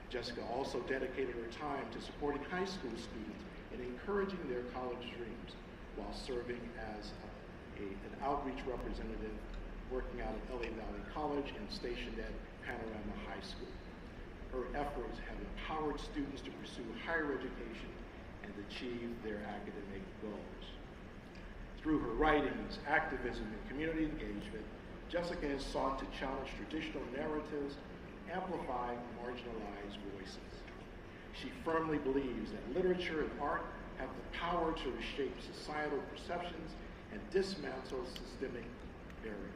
Jessica also dedicated her time to supporting high school students and encouraging their college dreams while serving as an outreach representative working out at LA Valley College and stationed at Panorama High School. Her efforts have empowered students to pursue higher education and achieve their academic goals. Through her writings, activism, and community engagement, Jessica has sought to challenge traditional narratives, amplify marginalized voices. She firmly believes that literature and art have the power to reshape societal perceptions and dismantle systemic barriers.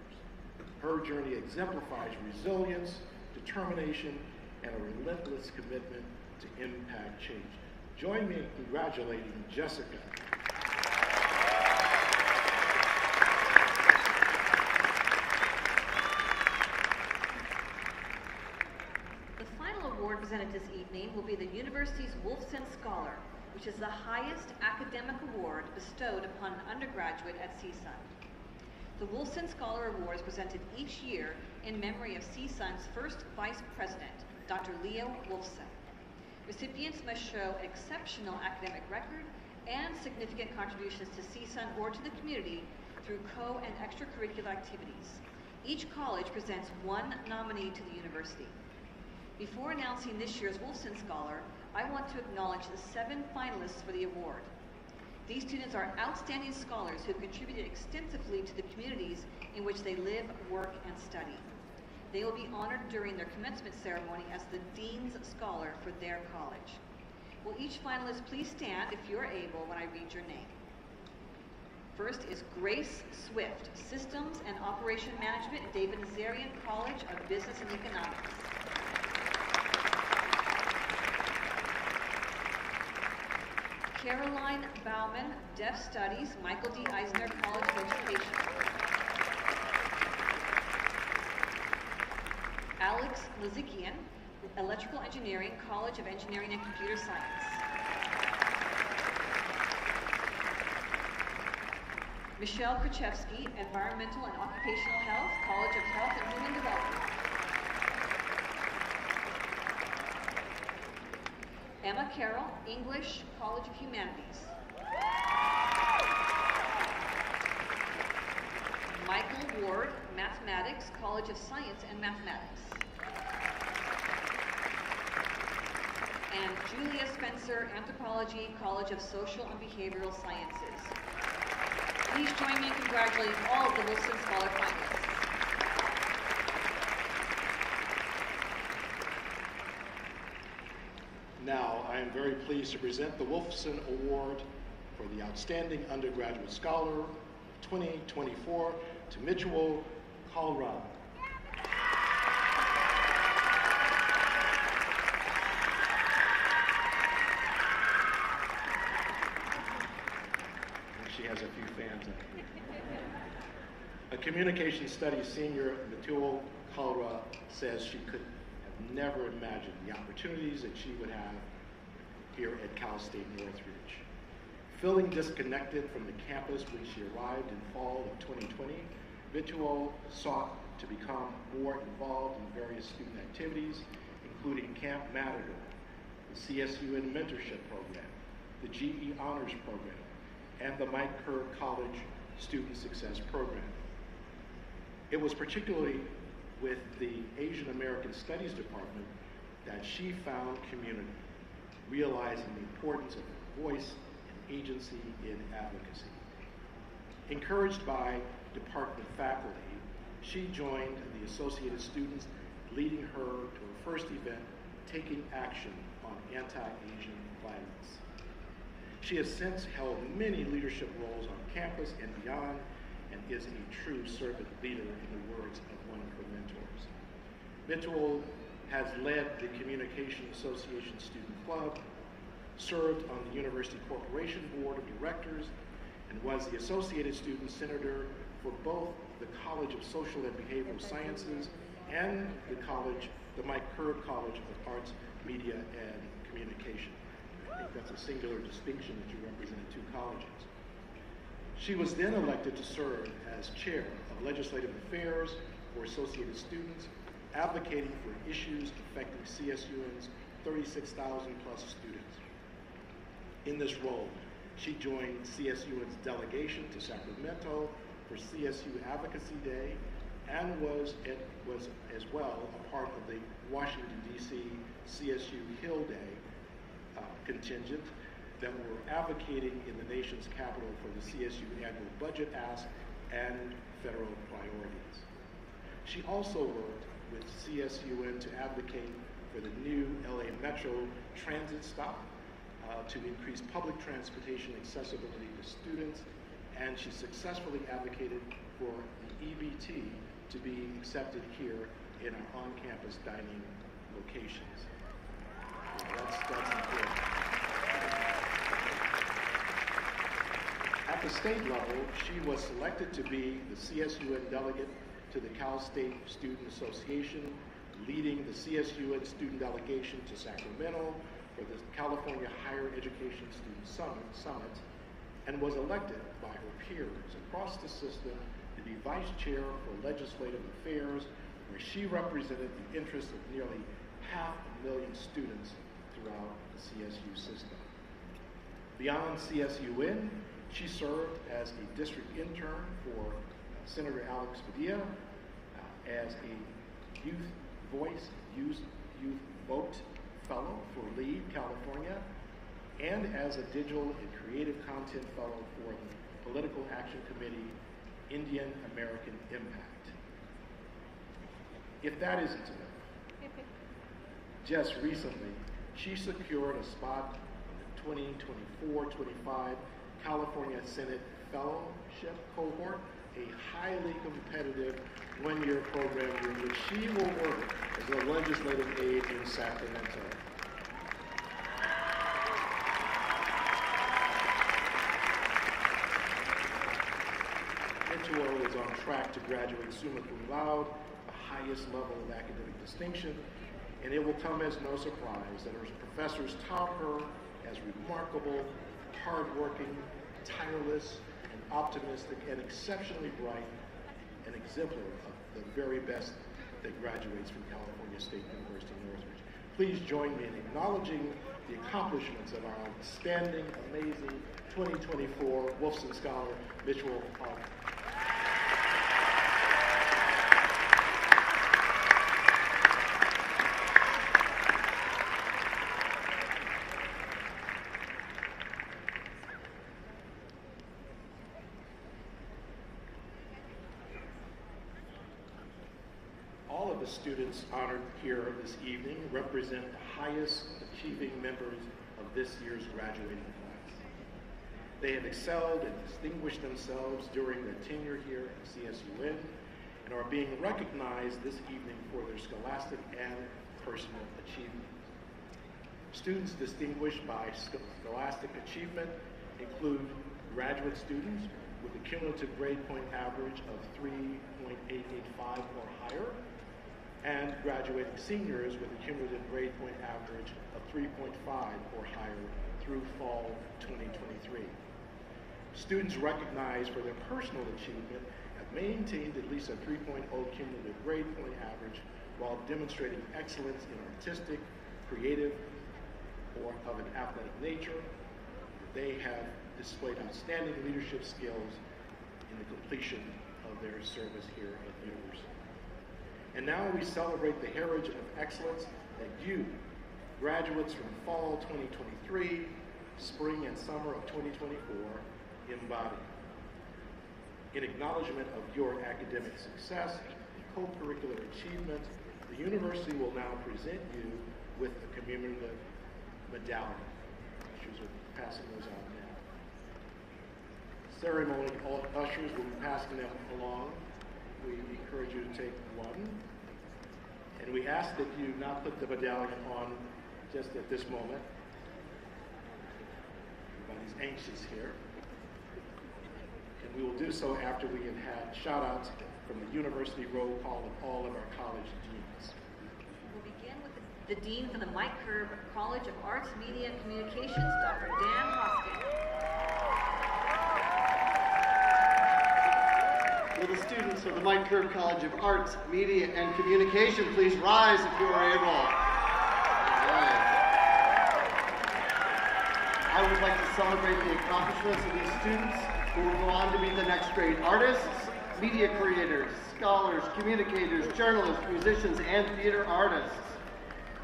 Her journey exemplifies resilience, determination, and a relentless commitment to impact change. Join me in congratulating Jessica.
Presented this evening will be the university's Wolfson Scholar, which is the highest academic award bestowed upon an undergraduate at CSUN. The Wolfson Scholar Award is presented each year in memory of CSUN's first vice president, Dr. Leo Wolfson. Recipients must show exceptional academic record and significant contributions to CSUN or to the community through co- and extracurricular activities. Each college presents one nominee to the university. Before announcing this year's Wolfson Scholar, I want to acknowledge the 7 finalists for the award. These students are outstanding scholars who have contributed extensively to the communities in which they live, work, and study. They will be honored during their commencement ceremony as the Dean's Scholar for their college. Will each finalist please stand if you are able when I read your name? First is Grace Swift, Systems and Operation Management, David Nazarian College of Business and Economics. Caroline Bauman, Deaf Studies, Michael D. Eisner College of Education. Alex Lizikian, Electrical Engineering, College of Engineering and Computer Science. Michelle Krachevsky, Environmental and Occupational Health, College of Health and Human Development. Emma Carroll, English, College of Humanities. Michael Ward, Mathematics, College of Science and Mathematics. And Julia Spencer, Anthropology, College of Social and Behavioral Sciences. Please join me in congratulating all of the Wolfson Scholar finalists.
Now, I am very pleased to present the Wolfson Award for the Outstanding Undergraduate Scholar of 2024 to Mitchell Colrad. She has a few fans. A communication studies senior, Mitchell Colrad, says she could have never imagined the opportunities that she would have here at Cal State Northridge. Feeling disconnected from the campus when she arrived in fall of 2020, Mitchell sought to become more involved in various student activities, including Camp Matador, the CSUN Mentorship Program, the GE Honors Program, and the Mike Kerr College Student Success Program. It was particularly with the Asian American Studies Department that she found community, realizing the importance of voice and agency in advocacy. Encouraged by department faculty, she joined the Associated Students, leading her to her first event, Taking Action on Anti-Asian Violence. She has since held many leadership roles on campus and beyond, and is a true servant leader, in the words of one of her mentors. Mitchell has led the Communication Association Student Club, served on the University Corporation Board of Directors, and was the Associated Student Senator for both the College of Social and Behavioral Sciences and the Mike Kerr College of Arts, Media, and Communication. I think that's a singular distinction that you represent two colleges. She was then elected to serve as chair of Legislative Affairs for Associated Students, advocating for issues affecting CSUN's 36,000 plus students. In this role, she joined CSUN's delegation to Sacramento for CSU Advocacy Day, and was as well a part of the Washington, D.C. CSU Hill Day contingent that were advocating in the nation's capital for the CSU annual budget ask and federal priorities. She also worked with CSUN to advocate for the new LA Metro transit stop to increase public transportation accessibility to students, and she successfully advocated for the EBT to be accepted here in our on-campus dining locations. That's important. At the state level, she was selected to be the CSUN delegate to the Cal State Student Association, leading the CSUN student delegation to Sacramento for the California Higher Education Student Summit, and was elected by her peers across the system to be vice chair for legislative affairs, where she represented the interests of nearly 500,000 students throughout the CSU system. Beyond CSUN, she served as a district intern for Senator Alex Padilla, as a youth voice, youth vote fellow for LEAD California, and as a digital and creative content fellow for the Political Action Committee, Indian American Impact. If that isn't enough, just recently, she secured a spot on the 2024-25 California Senate Fellowship Cohort, a highly competitive one-year program in which she will work as a legislative aide in Sacramento. Mitchell is on track to graduate summa cum laude, the highest level of academic distinction, and it will come as no surprise that her professors tout her as remarkable, hardworking, tireless, and optimistic, and exceptionally bright, and exemplar of the very best that graduates from California State University, Northridge. Please join me in acknowledging the accomplishments of our outstanding, amazing 2024 Wolfson Scholar, Mitchell Colrad. students honored here this evening represent the highest achieving members of this year's graduating class. They have excelled and distinguished themselves during their tenure here at CSUN and are being recognized this evening for their scholastic and personal achievements. Students distinguished by scholastic achievement include graduate students with a cumulative grade point average of 3.885 or higher, and graduating seniors with a cumulative grade point average of 3.5 or higher through fall 2023. Students recognized for their personal achievement have maintained at least a 3.0 cumulative grade point average while demonstrating excellence in artistic, creative, or of an athletic nature. They have displayed outstanding leadership skills in the completion of their service here at the university. And now we celebrate the heritage of excellence that you, graduates from fall 2023, spring and summer of 2024, embody. In acknowledgement of your academic success and co-curricular achievement, the university will now present you with a commemorative medallion. Ushers are passing those out now. Ceremony, all ushers will be passing them along. We encourage you to take one. And we ask that you not put the medallion on just at this moment. Everybody's anxious here. And we will do so after we have had shout-outs from the university roll call of all of our college deans.
We'll begin with the Dean for the Mike Curb College of Arts, Media, and Communications, Dr. Dan Hoskin.
Will the students of the Mike Curb College of Arts, Media, and Communication please rise if you are able? All right. I would like to celebrate the accomplishments of these students who will go on to be the next great artists, media creators, scholars, communicators, journalists, musicians, and theater artists.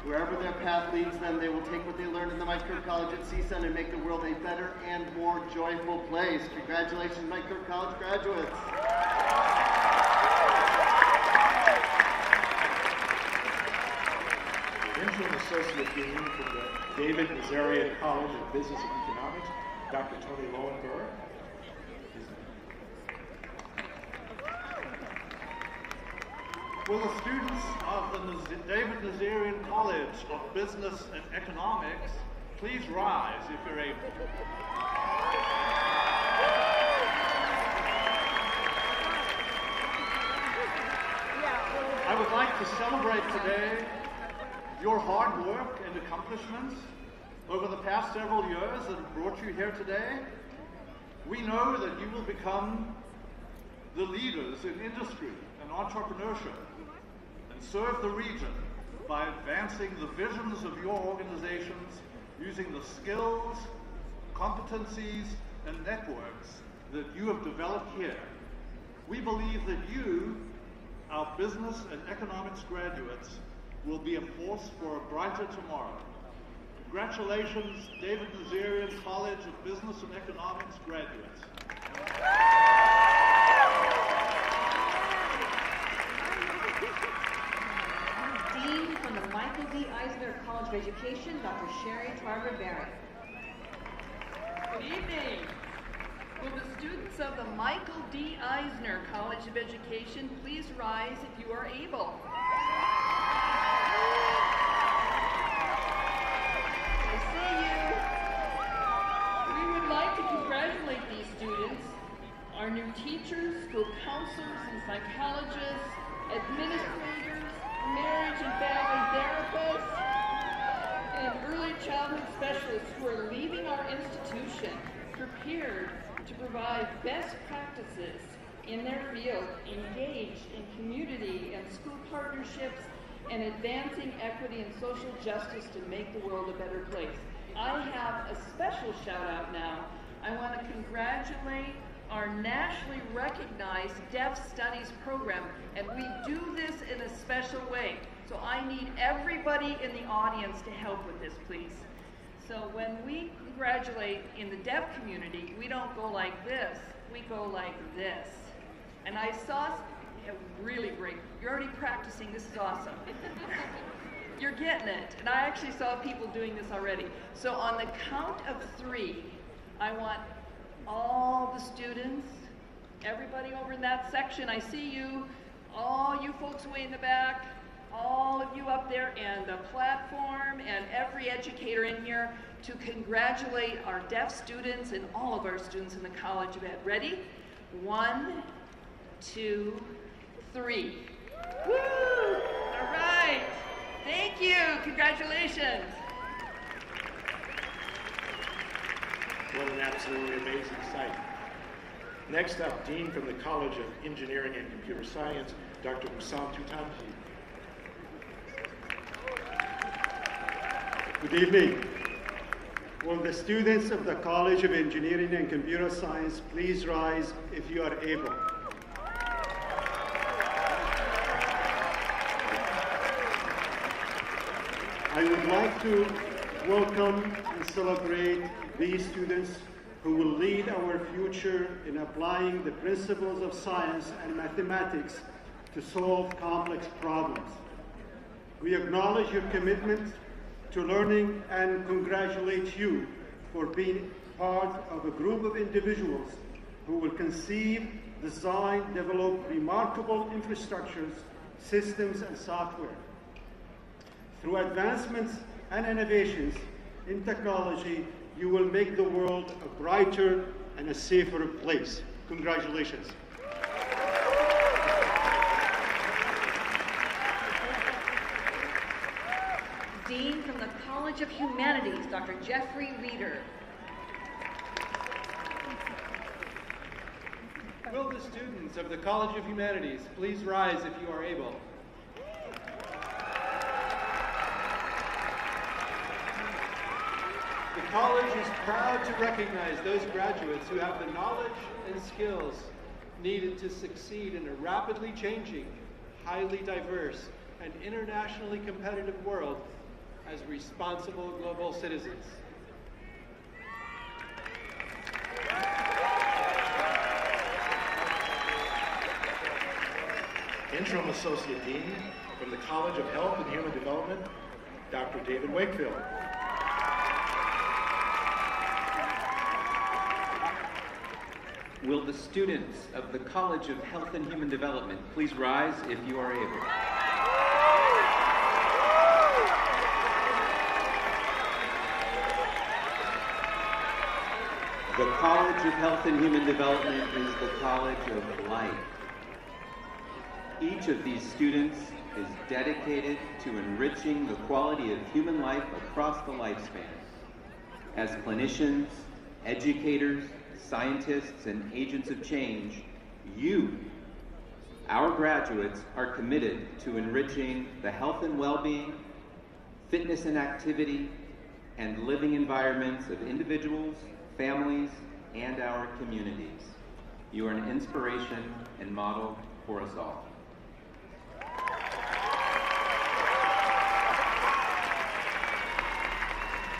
Wherever their path leads them, they will take what they learned in the Mike Curb College at CSUN and make the world a better and more joyful place. Congratulations, Mike Curb College graduates.
Interim Associate Dean from the David Nazarian College of Business and Economics, Dr. Tony Lowenberg.
Will the students of the David Nazarian College of Business and Economics please rise if you're able? I would like to celebrate today your hard work and accomplishments over the past several years that have brought you here today. We know that you will become the leaders in industry and entrepreneurship and serve the region by advancing the visions of your organizations using the skills, competencies, and networks that you have developed here. We believe that you, our business and economics graduates, will be a force for a brighter tomorrow. Congratulations, David Nazarian College of Business and Economics graduates.
Dean from the Michael D. Eisner College of Education, Dr. Sherry Tarver-Barry.
Good evening. Will the students of the Michael D. Eisner College of Education please rise if you are able? I see you. We would like to congratulate these students, our new teachers, school counselors and psychologists, administrators, marriage and family therapists, and early childhood specialists who are leaving our institution prepared to provide best practices in their field, engaged in community and school partnerships, and advancing equity and social justice to make the world a better place. I have a special shout out now. I want to congratulate our nationally recognized Deaf Studies program, and we do this in a special way. So I need everybody in the audience to help with this, please. So when we congratulate in the deaf community, we don't go like this, we go like this. And I saw, really great. You're already practicing, this is awesome. You're getting it. And I actually saw people doing this already. So on the count of 3, I want all the students, everybody over in that section, I see you, all you folks way in the back, all of you up there, and the platform, and every educator in here, to congratulate our deaf students and all of our students in the College of Ed. Ready? 1, 2, 3. Woo! All right. Thank you. Congratulations.
What an absolutely amazing sight. Next up, Dean from the College of Engineering and Computer Science, Dr. Wolfson.
Good evening. Will the students of the College of Engineering and Computer Science please rise if you are able? I would like to welcome and celebrate these students who will lead our future in applying the principles of science and mathematics to solve complex problems. We acknowledge your commitment to learning and congratulate you for being part of a group of individuals who will conceive, design, develop remarkable infrastructures, systems, and software. Through advancements and innovations in technology, you will make the world a brighter and a safer place. Congratulations.
Dean from the College of Humanities, Dr. Jeffrey Reeder.
Will the students of the College of Humanities please rise if you are able? The college is proud to recognize those graduates who have the knowledge and skills needed to succeed in a rapidly changing, highly diverse, and internationally competitive world as responsible global citizens.
Interim Associate Dean from the College of Health and Human Development, Dr. David Wakefield.
Will the students of the College of Health and Human Development please rise if you are able? The College of Health and Human Development is the College of Life. Each of these students is dedicated to enriching the quality of human life across the lifespan. As clinicians, educators, scientists, and agents of change, you, our graduates, are committed to enriching the health and well-being, fitness and activity, and living environments of individuals, families, and our communities. You are an inspiration and model for us all.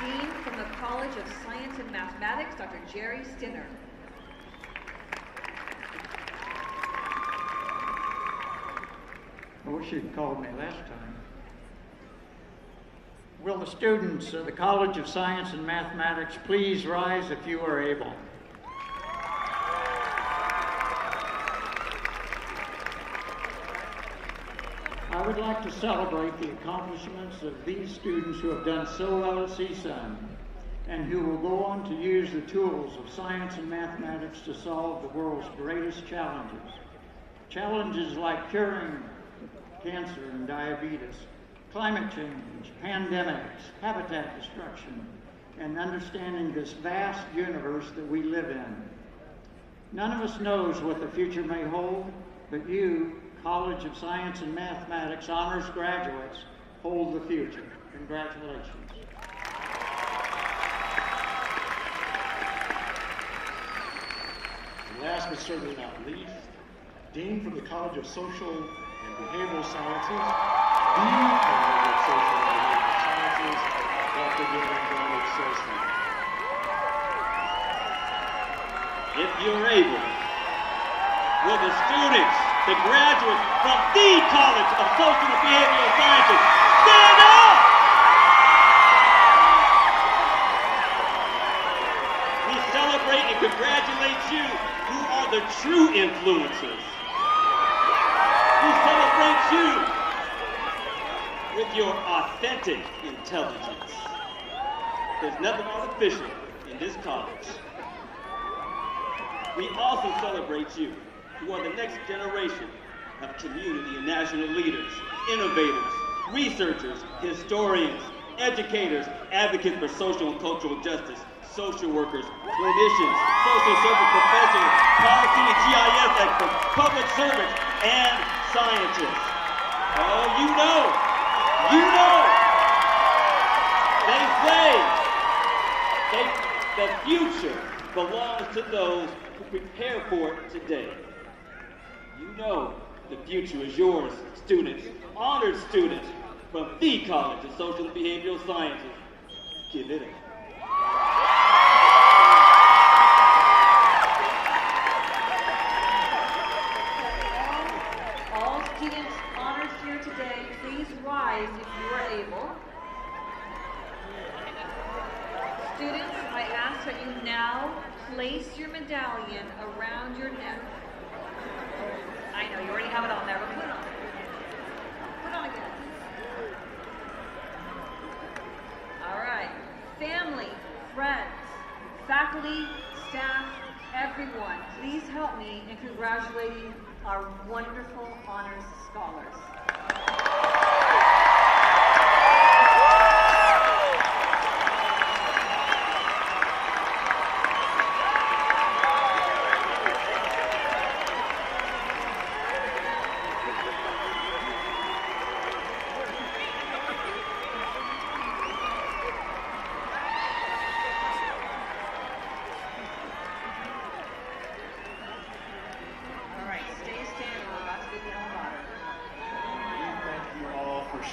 Dean from the College of Science and Mathematics, Dr. Jerry Stinner.
I wish you'd called me last time. Will the students of the College of Science and Mathematics please rise if you are able? I would like to celebrate the accomplishments of these students who have done so well at CSUN and who will go on to use the tools of science and mathematics to solve the world's greatest challenges. Challenges like curing cancer and diabetes, climate change, pandemics, habitat destruction, and understanding this vast universe that we live in. None of us knows what the future may hold, but you, College of Science and Mathematics honors graduates, hold the future. Congratulations.
And last but certainly not least, Dean from the College of Social and Behavioral Sciences, the College of Social and Behavioral Sciences, Dr. Dominic Cersei.
If you're able, will the students, the graduates from the College of Social and Behavioral Sciences stand up? We celebrate and congratulate you who are the true influencers. We celebrate you with your authentic intelligence. There's nothing artificial in this college. We also celebrate you, who are the next generation of community and national leaders, innovators, researchers, historians, educators, advocates for social and cultural justice, social workers, clinicians, social service professionals, policy and GIS experts, public servants, and scientists. Oh, you know, they say the future belongs to those who prepare for it today. You know the future is yours, students, honored students from the College of Social and Behavioral Sciences. Give it up.
All students honored here today, please rise if you are able. Students, I ask that you now place your medallion around your neck. I know, you already have it on there, but put it on. Put it on again. All right. Family, friends, faculty, staff, everyone, please help me in congratulating our wonderful honors scholars.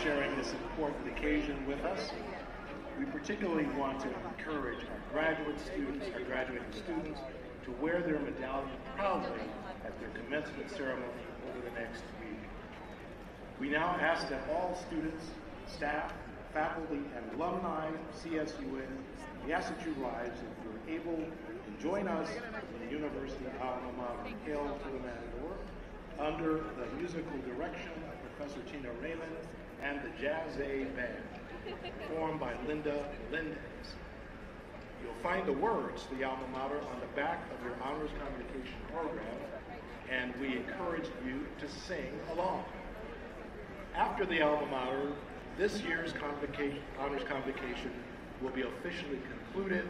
Sharing this important occasion with us. We particularly want to encourage our graduating students to wear their medallion proudly at their commencement ceremony over the next week. We now ask that all students, staff, faculty, and alumni of CSUN, we ask that you rise if you're able and join us in the University alma mater, Hail to the Matador, under the musical direction of Professor Tina Raymond and the Jazz Aid Band, performed by Linda Melendez. You'll find the words to the alma mater on the back of your honors convocation program, and we encourage you to sing along. After the alma mater, this year's honors convocation will be officially concluded,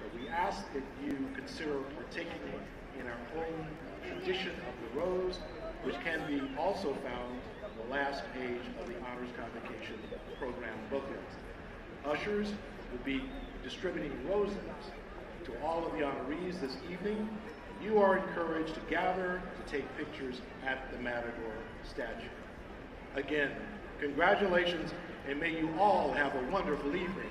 but we ask that you consider partaking in our own tradition of the rose, which can be also found on the last page of the honors convocation program booklet. Ushers will be distributing roses to all of the honorees this evening. You are encouraged to gather to take pictures at the Matador statue. Again, congratulations, and may you all have a wonderful evening.